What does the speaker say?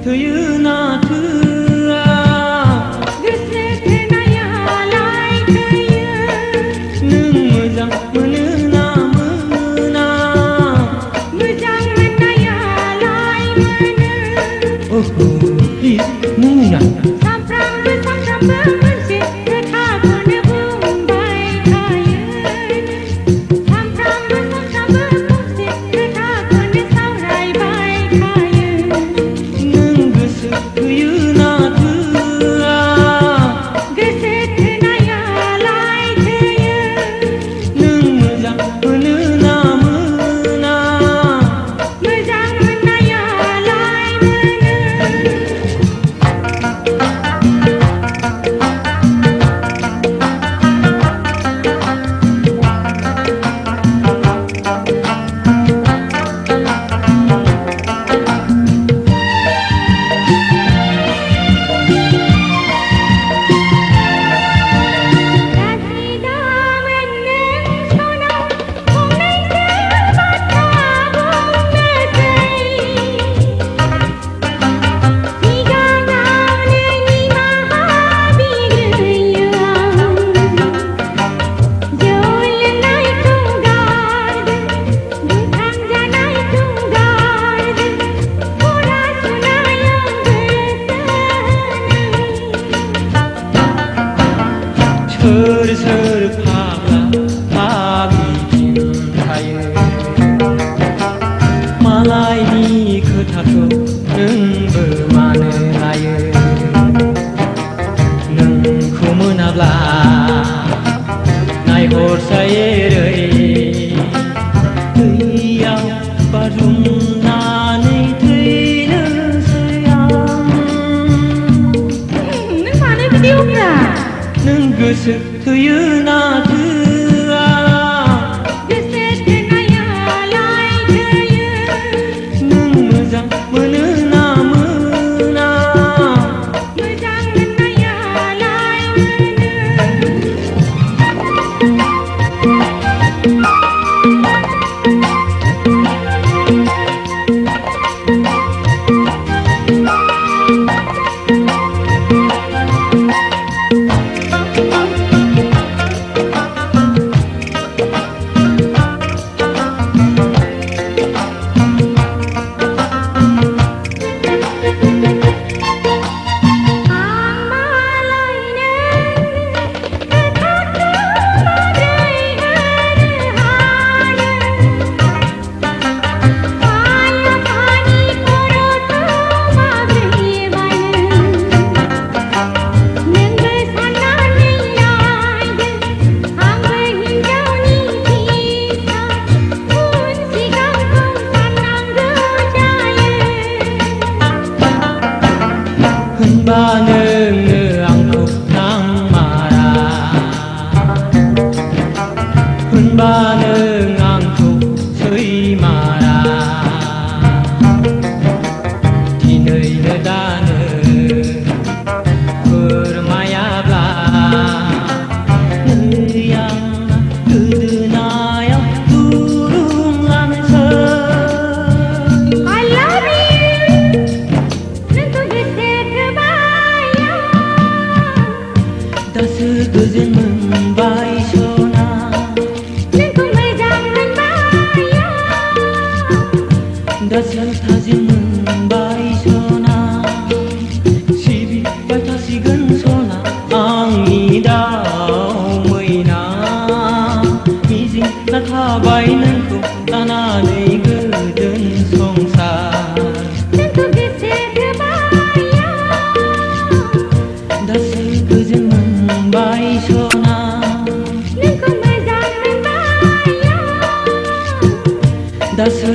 थोयो ना थोआ गोसो थोनायालाय थोयो नों मोजां मोनो ना मोना मोजां मोननायालाय मोनो ओहो प्लिज मुंना सानफ्रामबो मोनसे खोथाखौनो बुंबाय थायो सानफ्रामबो मोनसे खोथाखौनो सावरायबाय थायो नों गोसो थोयो ना थोआ गोसो थोनायालाय थोयो नों मोजां मोनो ना मोना मोजां मोननायालाय मोनो सोर सोर फाग्ला फाग्लिथिं थायो मालायनि खोथाखौ नोंबो मानो लायो नोंखौ मोनाब्ला नायहरसायै दैयाव बाज्रुमनानै थैनोसै आं नों मानो बिदि अब्रा नों गोसो थोयो ना थोआ गोसो थोनायालाय थोयो नों मोजां मोनो ना मोना मोजां मोननायालाय होनबा नोङो आंखौ नांमारा होनबा नों आंखौ सैमारा दिनैनो दानो फोरमायाब्ला नै आं गोदोनायाव दुरुं लानोसै I love you नोंखौ गोसो थोबाय दासो गोजोन मोनबाय सना नोंखौ मोजां मोनबाय दासो थाजिम मोनबाय सना सिबिबाय थासिगोन सना आंनि दाउ मैना मिजिं थाबाय नोंखौ लानानै गोजोन संसार नोंखौ गोसो थोबाय दासो गोजोन मोनबाय सना नोंखौ मोजां मोनबाय दासो